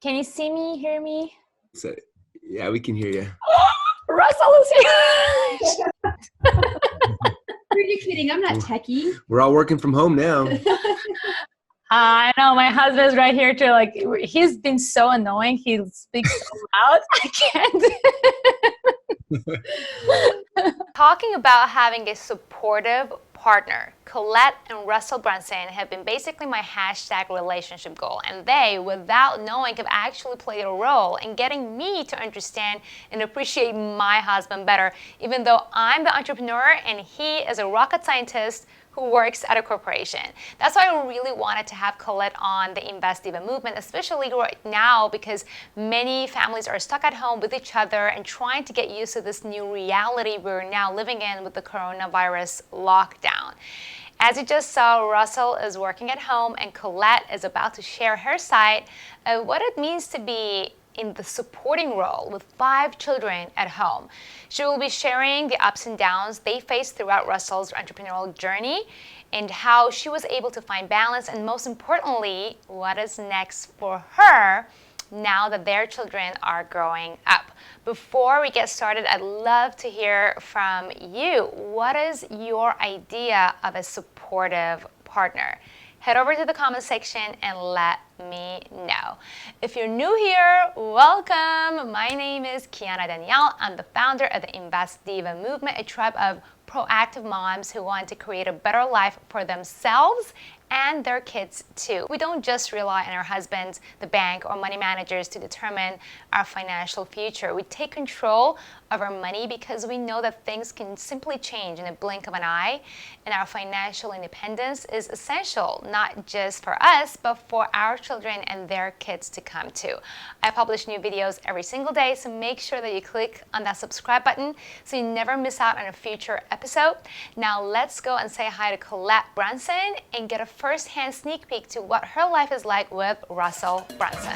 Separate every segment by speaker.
Speaker 1: Can you see me, hear me?
Speaker 2: So, yeah, we can hear you.
Speaker 1: Russell is here.
Speaker 3: Are you kidding? I'm not techie.
Speaker 2: We're all working from home now.
Speaker 1: I know, my husband's right here too. Like, he's been so annoying. He speaks so loud. I can't. Talking about having a supportive partner, Collette and Russell Brunson have been basically my hashtag relationship goal, and they, without knowing, have actually played a role in getting me to understand and appreciate my husband better, even though I'm the entrepreneur and he is a rocket scientist who works at a corporation. That's why I really wanted to have Collette on the Invest Diva movement, especially right now, because many families are stuck at home with each other and trying to get used to this new reality we're now living in with the coronavirus lockdown. As you just saw, Russell is working at home and Collette is about to share her side of what it means to be in the supporting role with 5 children at home. She will be sharing the ups and downs they faced throughout Russell's entrepreneurial journey and how she was able to find balance, and most importantly, what is next for her now that their children are growing up. Before we get started, I'd love to hear from you. What is your idea of a supportive partner? Head over to the comment section and let me know. If you're new here, welcome. My name is Kiana Danial. I'm the founder of the Invest Diva movement, a tribe of proactive moms who want to create a better life for themselves and their kids too. We don't just rely on our husbands, the bank, or money managers to determine our financial future. We take control of our money because we know that things can simply change in a blink of an eye, and our financial independence is essential, not just for us, but for our children and their kids to come too. I publish new videos every single day, so make sure that you click on that subscribe button so you never miss out on a future episode. Now let's go and say hi to Collette Brunson and get a first-hand sneak peek to what her life is like with Russell Brunson.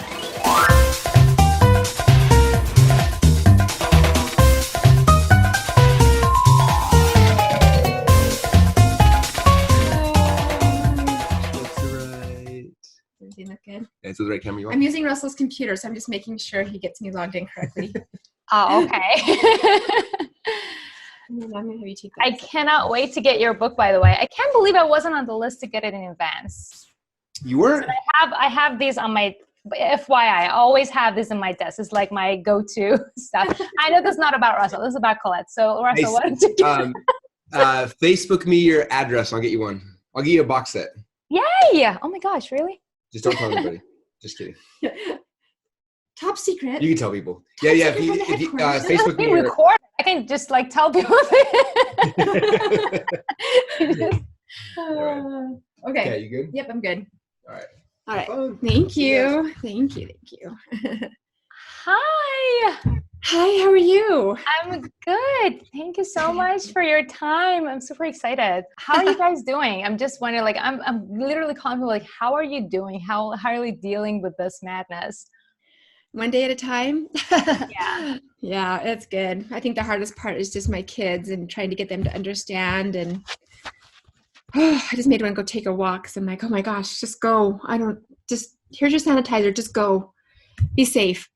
Speaker 3: Does he look good?
Speaker 2: That's the right camera you want.
Speaker 3: I'm using Russell's computer, so I'm just making sure he gets me logged in correctly.
Speaker 1: Oh, okay.
Speaker 3: I'm gonna have you take that.
Speaker 1: I cannot wait to get your book, by the way. I can't believe I wasn't on the list to get it in advance.
Speaker 2: You weren't?
Speaker 1: So I have these on my, FYI, I always have this in my desk. It's like my go-to stuff. I know this is not about Russell. This is about Collette. So Russell, what did you do?
Speaker 2: Facebook me your address. I'll get you one. I'll get you a box set.
Speaker 1: Yay! Oh my gosh, really?
Speaker 2: Just don't tell anybody. Just kidding.
Speaker 3: Top secret.
Speaker 2: You can tell people. Yeah. If you Facebook me your...
Speaker 1: Record. I can just like tell people.
Speaker 3: Okay.
Speaker 2: Yeah, you good?
Speaker 3: Yep, I'm good.
Speaker 2: All right.
Speaker 3: All right.
Speaker 2: Oh,
Speaker 3: Thank you. Thank you.
Speaker 1: Hi.
Speaker 3: Hi, how are you?
Speaker 1: I'm good. Thank you so much for your time. I'm super excited. How are you guys doing? I'm just wondering, like, I'm literally calling people, like, how are you doing? How are you dealing with this madness?
Speaker 3: One day at a time.
Speaker 1: Yeah.
Speaker 3: Yeah, it's good. I think the hardest part is just my kids and trying to get them to understand. And I just made one go take a walk. So I'm like, oh my gosh, just go. Here's your sanitizer. Just go. Be safe.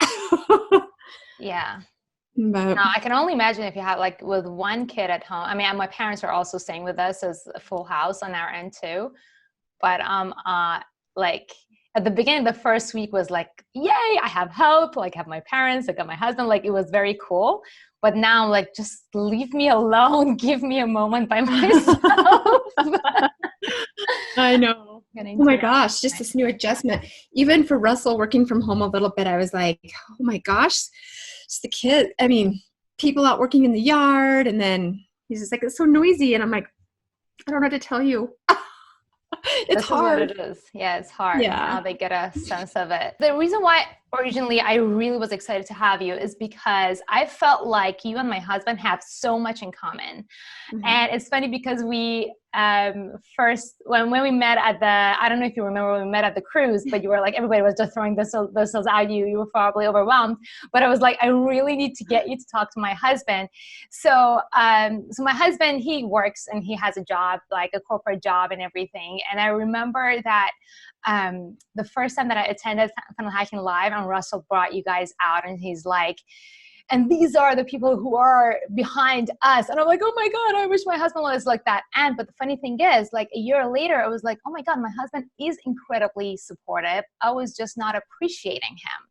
Speaker 1: Yeah.
Speaker 3: But
Speaker 1: No, I can only imagine if you have, like, with one kid at home. I mean, my parents are also staying with us as a full house on our end too. But like at the beginning, the first week was like, yay, I have help. Like, I have my parents, I got my husband. Like, it was very cool. But now, like, just leave me alone. Give me a moment by myself.
Speaker 3: I know. Oh my gosh, just this new adjustment. Even for Russell working from home a little bit, I was like, oh my gosh, just the kid. I mean, people out working in the yard, and then he's just like, it's so noisy. And I'm like, I don't know what to tell you. It's hard.
Speaker 1: What it is. Yeah, it's hard.
Speaker 3: Yeah.
Speaker 1: Now they get a sense of it. The reason why originally I really was excited to have you is because I felt like you and my husband have so much in common. Mm-hmm. And it's funny because we first, when we met at I don't know if you remember when we met at the cruise, but you were like, everybody was just throwing this at you. You were probably overwhelmed. But I was like, I really need to get you to talk to my husband. So my husband, he works and he has a job, like a corporate job and everything. And I remember that the first time that I attended Funnel Hacking Live, and Russell brought you guys out, and he's like, and these are the people who are behind us. And I'm like, oh my God, I wish my husband was like that. But the funny thing is, like a year later, I was like, oh my God, my husband is incredibly supportive. I was just not appreciating him.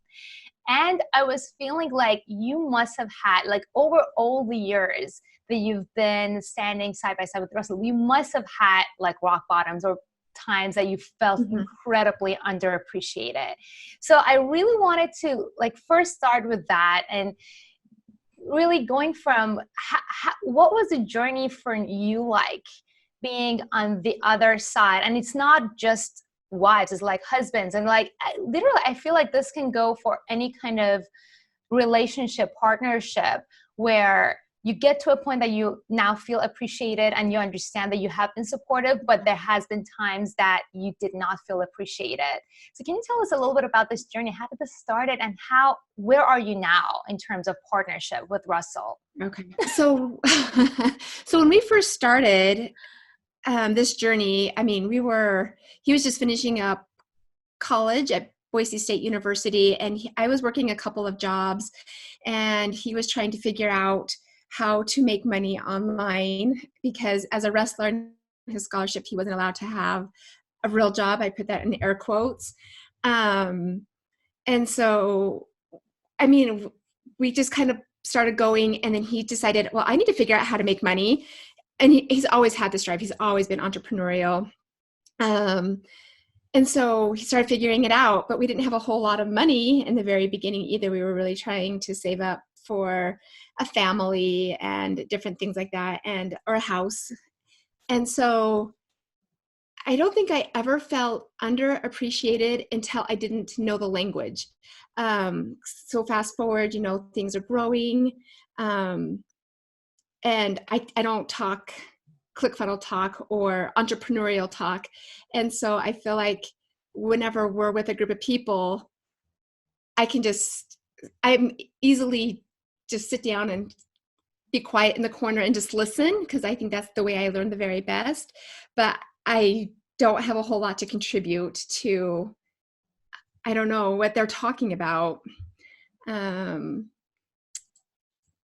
Speaker 1: And I was feeling like you must have had, like over all the years that you've been standing side by side with Russell, you must have had like rock bottoms or times that you felt incredibly underappreciated. So I really wanted to like first start with that, and really going from what was the journey for you like being on the other side? And it's not just wives, it's like husbands, and like literally I feel like this can go for any kind of relationship, partnership, where you get to a point that you now feel appreciated and you understand that you have been supportive, but there has been times that you did not feel appreciated. So can you tell us a little bit about this journey? How did this start, and where are you now in terms of partnership with Russell?
Speaker 3: Okay. So when we first started this journey, I mean, he was just finishing up college at Boise State University, and I was working a couple of jobs, and he was trying to figure out how to make money online, because as a wrestler in his scholarship, he wasn't allowed to have a real job. I put that in air quotes. And so, I mean, we just kind of started going, and then he decided, well, I need to figure out how to make money. And he's always had this drive. He's always been entrepreneurial. And so he started figuring it out, but we didn't have a whole lot of money in the very beginning either. We were really trying to save up for a family and different things like that, or a house. And so I don't think I ever felt underappreciated until I didn't know the language. So fast forward, things are growing. And I don't talk ClickFunnels talk or entrepreneurial talk. And so I feel like whenever we're with a group of people, I'm easily just sit down and be quiet in the corner and just listen, because I think that's the way I learn the very best. But I don't have a whole lot to contribute to, I don't know what they're talking about.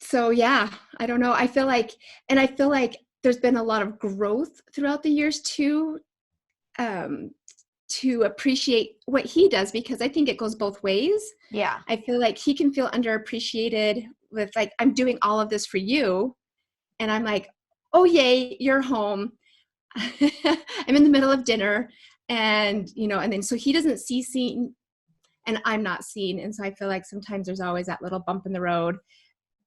Speaker 3: So yeah, I don't know. I feel like there's been a lot of growth throughout the years too, to appreciate what he does, because I think it goes both ways.
Speaker 1: Yeah.
Speaker 3: I feel like he can feel underappreciated with like, I'm doing all of this for you. And I'm like, oh yay, you're home. I'm in the middle of dinner, and and then so he doesn't see seen and I'm not seen. And so I feel like sometimes there's always that little bump in the road,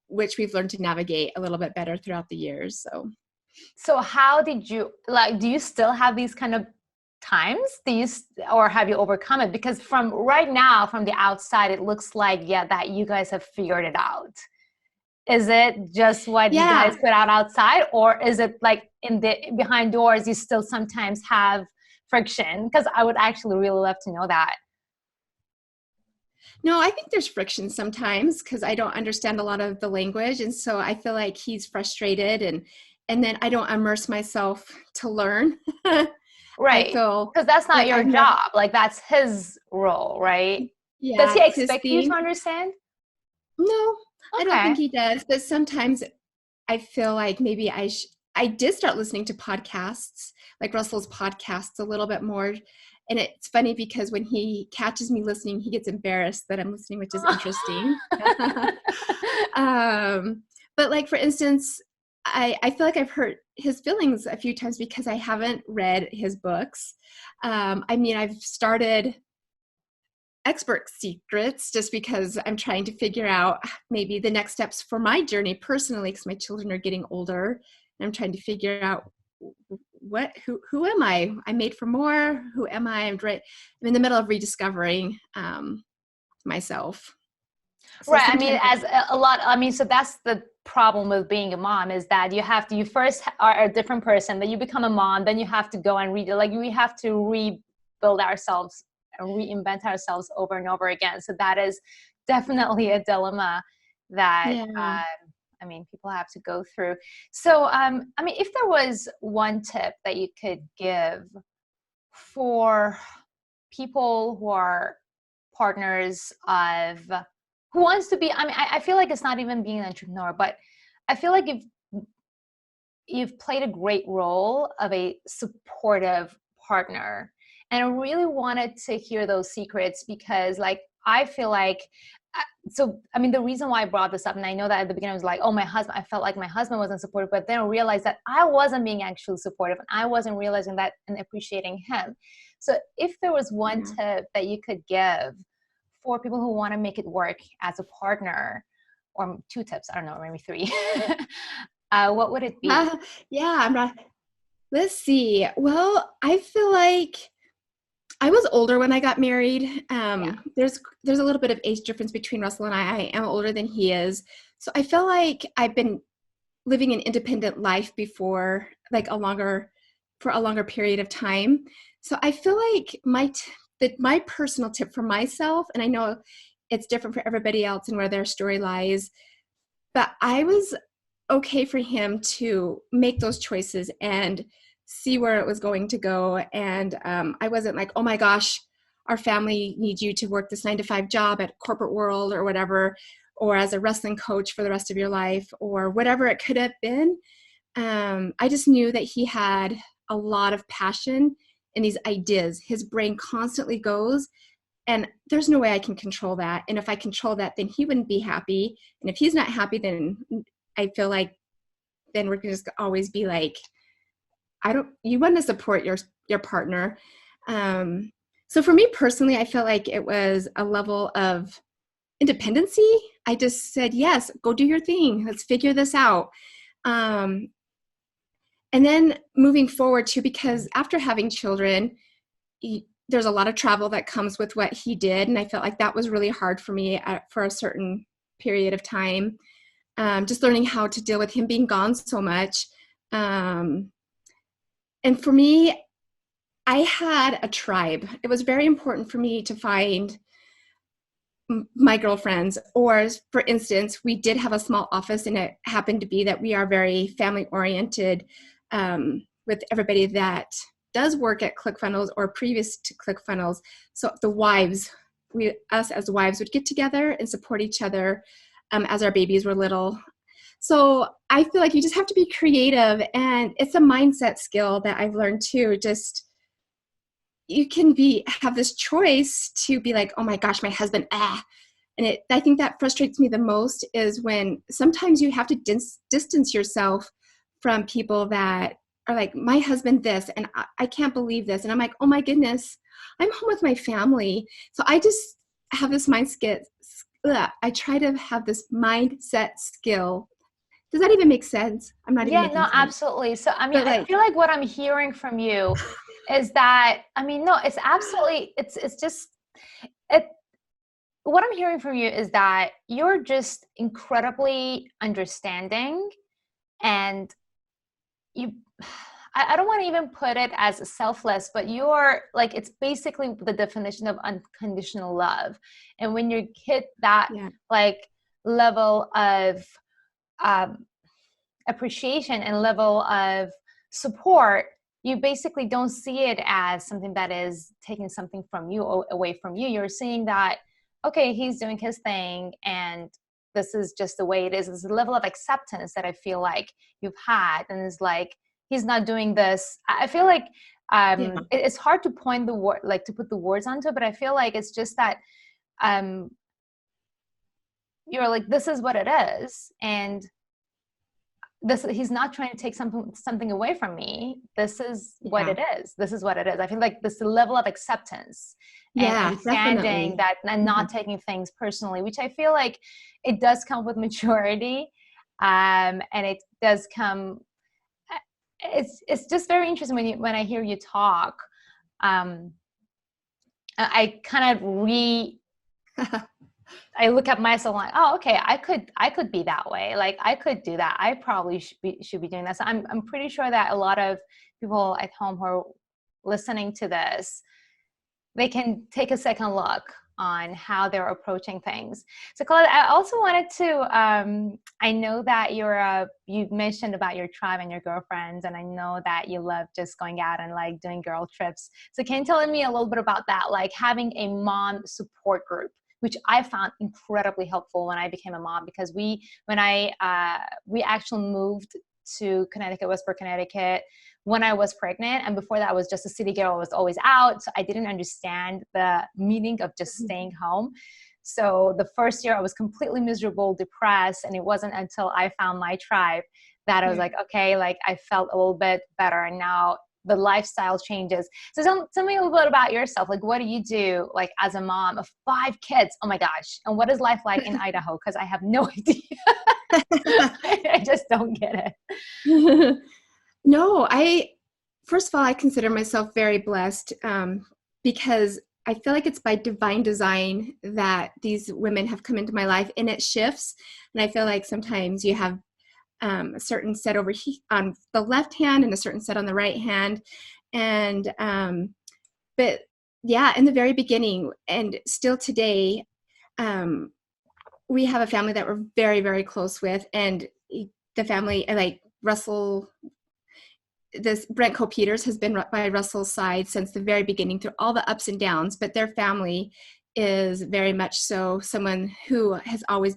Speaker 3: which we've learned to navigate a little bit better throughout the years.
Speaker 1: So how did you, do you still have these kind of times? Or have you overcome it? Because from right now, from the outside, it looks like, that you guys have figured it out. Is it just what you guys put out outside, or is it like behind doors, you still sometimes have friction? Because I would actually really love to know that.
Speaker 3: No, I think there's friction sometimes because I don't understand a lot of the language. And so I feel like he's frustrated, and then I don't immerse myself to learn.
Speaker 1: Right. Because that's not your job. Like that's his role, right?
Speaker 3: Yeah.
Speaker 1: Does he expect you to understand?
Speaker 3: No, I don't think he does. But sometimes I feel like maybe I did start listening to podcasts, like Russell's podcasts, a little bit more. And it's funny because when he catches me listening, he gets embarrassed that I'm listening, which is interesting. But like, for instance, I feel like I've hurt his feelings a few times because I haven't read his books. I mean, I've started Expert Secrets just because I'm trying to figure out maybe the next steps for my journey personally, because my children are getting older, and I'm trying to figure out who am I? I'm made for more. Who am I? I'm in the middle of rediscovering myself.
Speaker 1: So right. I mean, as a lot, so that's the problem with being a mom, is that you first are a different person, then you become a mom, then you have to go and we have to rebuild ourselves and reinvent ourselves over and over again. So that is definitely a dilemma that, people have to go through. So, if there was one tip that you could give for people who are partners of, who wants to be, I mean, I feel like it's not even being an entrepreneur, but I feel like you've played a great role of a supportive partner. And I really wanted to hear those secrets because like, I feel like, so, I mean, the reason why I brought this up, and I know that at the beginning I was like, oh, my husband, I felt like my husband wasn't supportive, but then I realized that I wasn't being actually supportive and I wasn't realizing that and appreciating him. So if there was one tip that you could give for people who want to make it work as a partner, or 2 tips, I don't know, maybe 3, what would it be?
Speaker 3: Yeah, I'm not. Let's see. Well, I feel like I was older when I got married. There's a little bit of age difference between Russell and I. I am older than he is. So I feel like I've been living an independent life before, like for a longer period of time. So I feel like my personal tip for myself, and I know it's different for everybody else and where their story lies, but I was okay for him to make those choices and see where it was going to go. And I wasn't like, oh my gosh, our family needs you to work this 9-to-5 job at corporate world or whatever, or as a wrestling coach for the rest of your life or whatever it could have been. I just knew that he had a lot of passion in these ideas. His brain constantly goes, and there's no way I can control that. And if I control that, then he wouldn't be happy. And if he's not happy, then I feel like then we're just always be like, you want to support your partner. So for me personally, I felt like it was a level of independency. I just said, yes, go do your thing. Let's figure this out. And then moving forward too, because after having children, there's a lot of travel that comes with what he did. And I felt like that was really hard for me for a certain period of time. Just learning how to deal with him being gone so much. And for me, I had a tribe. It was very important for me to find my girlfriends, or for instance, we did have a small office and it happened to be that we are very family oriented with everybody that does work at ClickFunnels or previous to ClickFunnels. So the wives, us as wives would get together and support each other as our babies were little. So I feel like you just have to be creative, and it's a mindset skill that I've learned too. Just you can have this choice to be like, oh my gosh, my husband, and I think that frustrates me the most is when sometimes you have to distance yourself from people that are like, my husband this, and I can't believe this, and I'm like, oh my goodness, I'm home with my family. So I just have this mindset. I try to have this mindset skill. Does that even make sense? I'm not even making sense.
Speaker 1: Absolutely. So, I mean, I feel like what I'm hearing from you is that, I mean, no, it's absolutely, what I'm hearing from you is that you're just incredibly understanding, and I don't want to even put it as selfless, but you're like, it's basically the definition of unconditional love. And when you hit that like level of appreciation and level of support, you basically don't see it as something that is taking something from you or away from you. You're seeing that, okay, he's doing his thing and this is just the way it is. It's a level of acceptance that I feel like you've had, and it's like, he's not doing this. I feel like it's hard to point the word, like to put the words onto it, but I feel like it's just that you're like, this is what it is, and he's not trying to take something away from me. This is what it is. This is what it is. I feel like this level of acceptance and understanding that, and not taking things personally, which I feel like it does come with maturity, and it does come. It's just very interesting when I hear you talk. I kind of I look at myself like, oh, okay, I could be that way. Like I could do that. I probably should be doing this. I'm pretty sure that a lot of people at home who are listening to this, they can take a second look on how they're approaching things. So Collette, I also wanted to, I know that you mentioned about your tribe and your girlfriends, and I know that you love just going out and like doing girl trips. So can you tell me a little bit about that, like having a mom support group, which I found incredibly helpful when I became a mom, because we actually moved to Connecticut, Westport, Connecticut, when I was pregnant. And before that, I was just a city girl. I was always out. So I didn't understand the meaning of just staying home. So the first year I was completely miserable, depressed. And it wasn't until I found my tribe that I was like, okay, like I felt a little bit better. And now the lifestyle changes. So tell me a little bit about yourself. Like, what do you do like as a mom of 5 kids? Oh my gosh. And what is life like in Idaho? Because I have no idea. I just don't get it.
Speaker 3: No, first of all, I consider myself very blessed because I feel like it's by divine design that these women have come into my life, and it shifts. And I feel like sometimes you have a certain set over on the left hand and a certain set on the right hand. And, but yeah, in the very beginning and still today, we have a family that we're very, very close with, and the family, like Russell, Brent Co-Peters has been by Russell's side since the very beginning through all the ups and downs, but their family is very much so someone who has always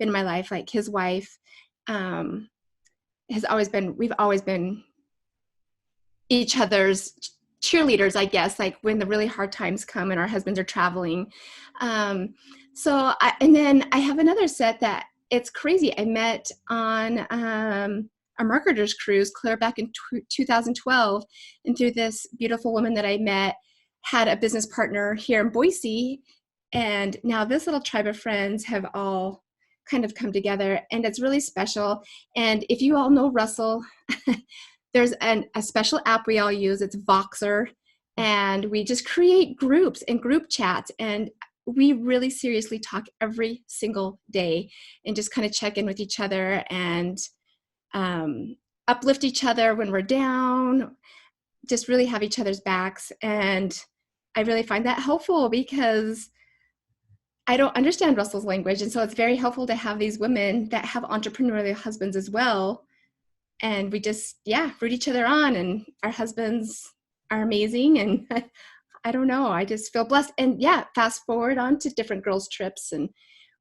Speaker 3: been in my life. Like his wife we've always been each other's cheerleaders, I guess, like when the really hard times come and our husbands are traveling. And then I have another set that it's crazy. I met on a marketer's cruise clear back in 2012. And through this beautiful woman that I met, had a business partner here in Boise. And now this little tribe of friends have all kind of come together, and it's really special. And if you all know Russell, there's a special app we all use. It's Voxer. And we just create groups and group chats. And we really seriously talk every single day and just kind of check in with each other and uplift each other when we're down, just really have each other's backs. And I really find that helpful because I don't understand Russell's language. And so it's very helpful to have these women that have entrepreneurial husbands as well. And we just, root each other on, and our husbands are amazing. And I don't know, I just feel blessed. And fast forward on to different girls' trips. And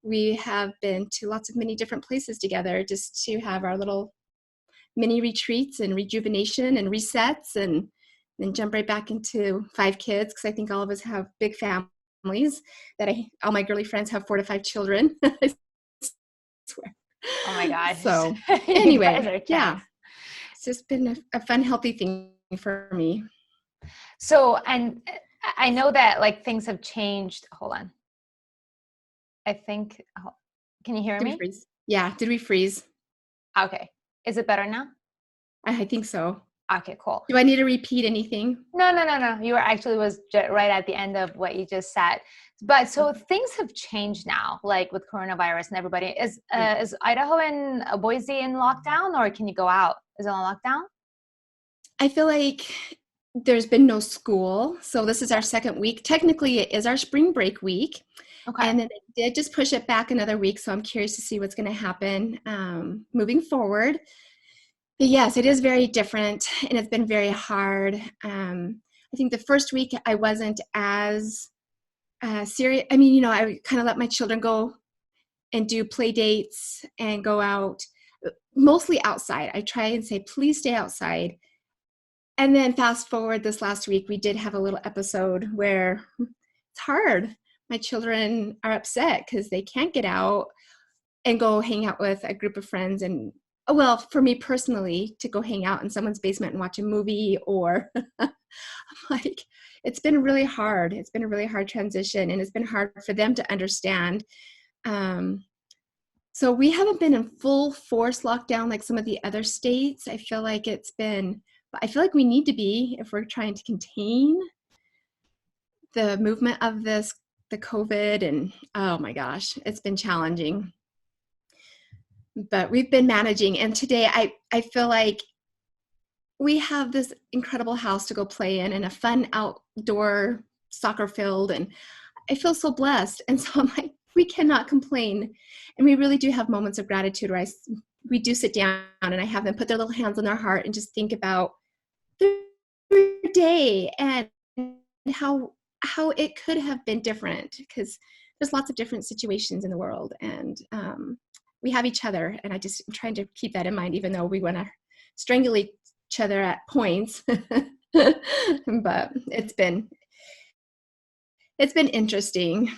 Speaker 3: we have been to lots of many different places together just to have our little mini retreats and rejuvenation and resets, and then jump right back into 5 kids. Cause I think all of us have big families all my girly friends have 4 to 5 children. I swear.
Speaker 1: Oh my gosh.
Speaker 3: So anyway, it's just been a fun, healthy thing for me.
Speaker 1: So, and I know that like things have changed. Hold on. I think, can you hear me?
Speaker 3: Did we freeze? Yeah. Did we freeze?
Speaker 1: Okay. Is it better now?
Speaker 3: I think so.
Speaker 1: Okay, cool.
Speaker 3: Do I need to repeat anything?
Speaker 1: No. You were actually right at the end of what you just said. But so things have changed now, like with coronavirus and everybody. Is Idaho and Boise in lockdown, or can you go out? Is it on lockdown?
Speaker 3: I feel like there's been no school. So this is our second week. Technically, it is our spring break week. Okay. And then they did just push it back another week. So I'm curious to see what's going to happen moving forward. But yes, it is very different, and it's been very hard. I think the first week I wasn't as serious. I mean, I kind of let my children go and do play dates and go out, mostly outside. I try and say, please stay outside. And then fast forward this last week, we did have a little episode where it's hard. My children are upset because they can't get out and go hang out with a group of friends. And well, for me personally, to go hang out in someone's basement and watch a movie, or I'm like, it's been really hard. It's been a really hard transition, and it's been hard for them to understand. So we haven't been in full force lockdown like some of the other states. I feel like we need to be if we're trying to contain the movement of the COVID. And oh my gosh, it's been challenging. But we've been managing. And today I feel like we have this incredible house to go play in, and a fun outdoor soccer field. And I feel so blessed. And so I'm like, we cannot complain. And we really do have moments of gratitude where we do sit down and I have them put their little hands on their heart and just think about their day and how it could have been different, because there's lots of different situations in the world, and we have each other, and I'm trying to keep that in mind, even though we want to strangle each other at points. But it's been interesting.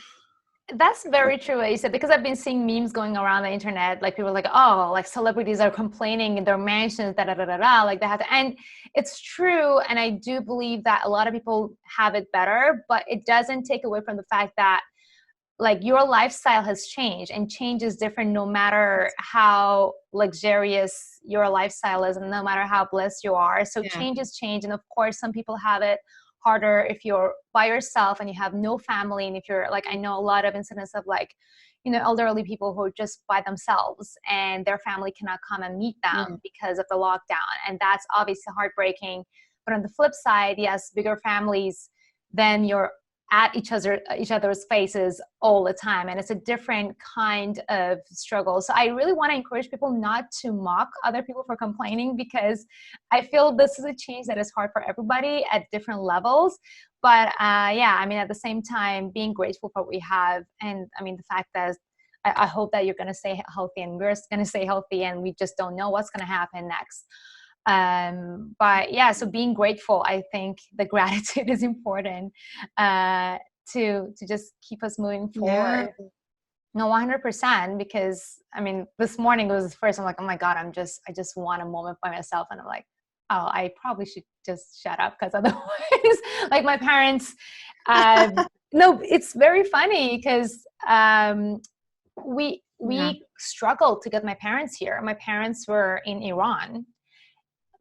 Speaker 1: That's very true what you said, because I've been seeing memes going around the internet, like people are like, oh, like celebrities are complaining in their mansions, like they have to, and it's true. And I do believe that a lot of people have it better, but it doesn't take away from the fact that like your lifestyle has changed, and change is different no matter how luxurious your lifestyle is and no matter how blessed you are. So change is change. And of course, some people have it harder if you're by yourself and you have no family. And if you're like, I know a lot of incidents of like, you know, elderly people who are just by themselves and their family cannot come and meet them because of the lockdown. And that's obviously heartbreaking. But on the flip side, yes, bigger families, then you're at each other's faces all the time. And it's a different kind of struggle. So I really want to encourage people not to mock other people for complaining, because I feel this is a change that is hard for everybody at different levels. But yeah, I mean, at the same time, being grateful for what we have. And I mean, the fact that I hope that you're going to stay healthy and we're going to stay healthy, and we just don't know what's going to happen next. But yeah, so being grateful, I think the gratitude is important to just keep us moving forward. No, 100%, because I mean, this morning was the first, I'm like, oh my God, I just want a moment by myself. And I'm like, oh, I probably should just shut up, because otherwise, like my parents, no, it's very funny because we struggled to get my parents here. My parents were in Iran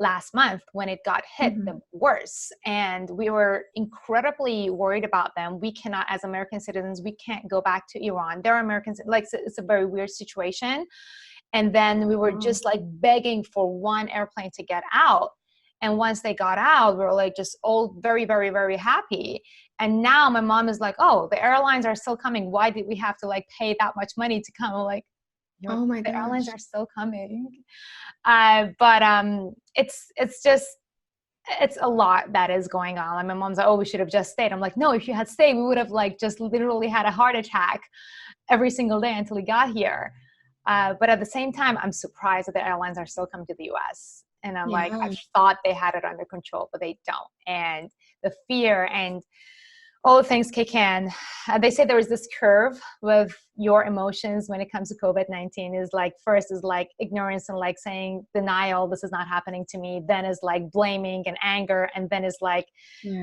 Speaker 1: last month when it got hit the worst, and we were incredibly worried about them. We cannot, as American citizens, we can't go back to Iran. They're Americans, like it's a very weird situation. And then we were just like begging for one airplane to get out. And once they got out, we were like just all very, very, very happy. And now my mom is like, oh, the airlines are still coming. Why did we have to like pay that much money to come? I'm like,
Speaker 3: oh my gosh,
Speaker 1: the airlines are still coming. But it's a lot that is going on. Like my mom's like, oh, we should have just stayed. I'm like, no, if you had stayed, we would have like just literally had a heart attack every single day until we got here. But at the same time, I'm surprised that the airlines are still coming to the US. And I'm like, I thought they had it under control, but they don't. And the fear and all the things kick in. They say there is this curve with your emotions when it comes to COVID-19 is like, first is like ignorance and like saying denial, this is not happening to me. Then is like blaming and anger. And then is like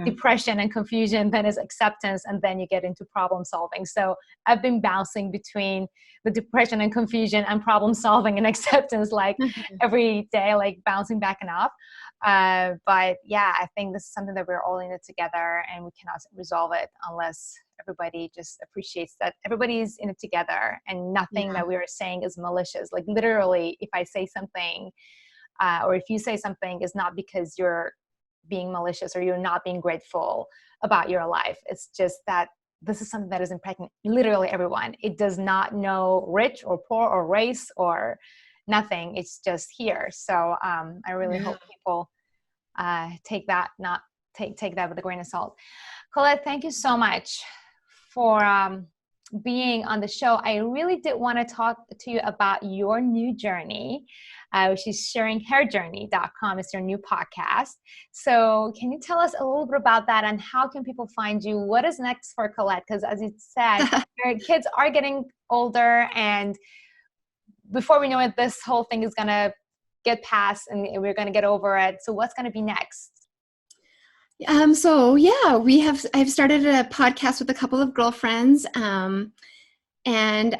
Speaker 1: depression and confusion. Then is acceptance. And then you get into problem solving. So I've been bouncing between the depression and confusion and problem solving and acceptance, like every day, like bouncing back and up. But yeah, I think this is something that we're all in it together, and we cannot resolve it unless everybody just appreciates that everybody's in it together, and nothing that we are saying is malicious. Like literally, if I say something, or if you say something, is not because you're being malicious or you're not being grateful about your life. It's just that this is something that is impacting literally everyone. It does not know rich or poor or race or nothing. It's just here. So I really hope people take that with a grain of salt. Collette, thank you so much for being on the show. I really did want to talk to you about your new journey, which is sharingherjourney.com. It's your new podcast. So can you tell us a little bit about that, and how can people find you? What is next for Collette? Because as you said, your kids are getting older, and before we know it, this whole thing is going to get past and we're going to get over it. So what's going to be next?
Speaker 3: So yeah, I've started a podcast with a couple of girlfriends, and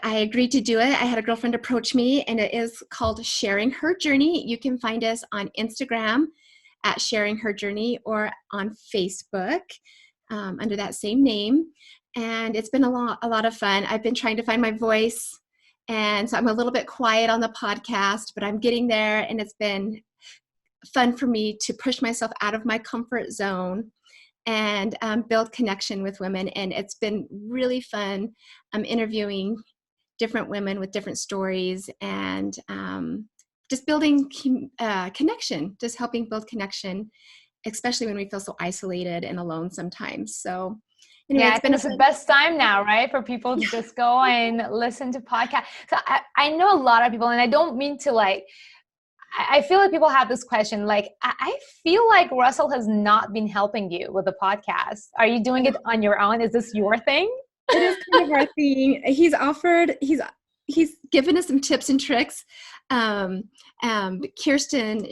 Speaker 3: I agreed to do it. I had a girlfriend approach me, and it is called Sharing Her Journey. You can find us on Instagram at Sharing Her Journey, or on Facebook under that same name. And it's been a lot of fun. I've been trying to find my voice, and so I'm a little bit quiet on the podcast, but I'm getting there, and it's been fun for me to push myself out of my comfort zone and build connection with women. And it's been really fun interviewing different women with different stories and just building connection, just helping build connection, especially when we feel so isolated and alone sometimes. So anyway,
Speaker 1: yeah, it's the best time now, right? For people to just go and listen to podcasts. So I know a lot of people, and I don't mean to like, I feel like people have this question, like, I feel like Russell has not been helping you with the podcast. Are you doing it on your own? Is this your thing?
Speaker 3: It is kind of our thing. He's given us some tips and tricks. Kirsten,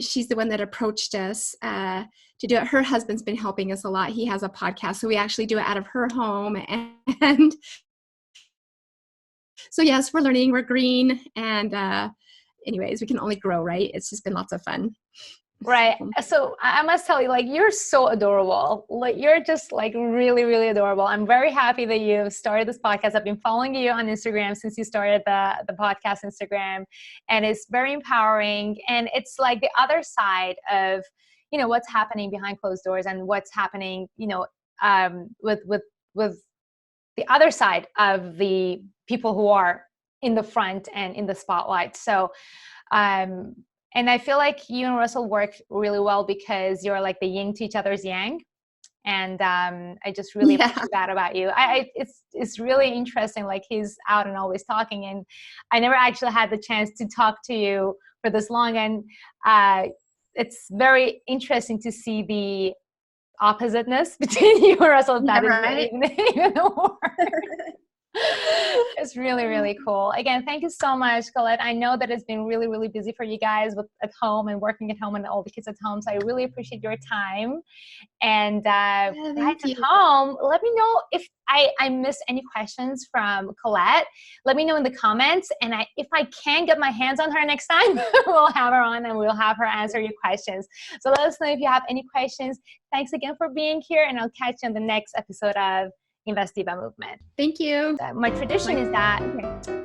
Speaker 3: she's the one that approached us to do it. Her husband's been helping us a lot. He has a podcast, so we actually do it out of her home. And so yes, we're learning, we're green, and anyways, we can only grow, right? It's just been lots of fun.
Speaker 1: Right. So I must tell you, like, you're so adorable. Like, you're just like really, really adorable. I'm very happy that you started this podcast. I've been following you on Instagram since you started the podcast Instagram, and it's very empowering. And it's like the other side of, you know, what's happening behind closed doors and what's happening, you know, with the other side of the people who are in the front and in the spotlight. So, and I feel like you and Russell work really well because you're like the yin to each other's yang. And I just really appreciate that about you. It's really interesting. Like, he's out and always talking, and I never actually had the chance to talk to you for this long. And it's very interesting to see the oppositeness between you and Russell. That is even more. It's really, really cool. Again, thank you so much, Collette. I know that it's been really, really busy for you guys at home and working at home and all the kids at home. So I really appreciate your time. And back at home, let me know if I missed any questions from Collette. Let me know in the comments. And if I can get my hands on her next time, we'll have her on and we'll have her answer your questions. So let us know if you have any questions. Thanks again for being here, and I'll catch you on the next episode of Invest Diva Movement.
Speaker 3: Thank you.
Speaker 1: My tradition is that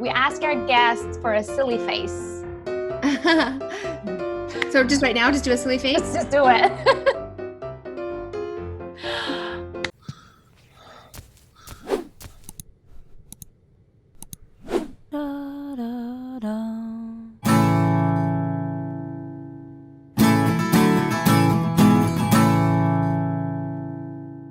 Speaker 1: we ask our guests for a silly face.
Speaker 3: So just right now, just do a silly face?
Speaker 1: Let's just do it.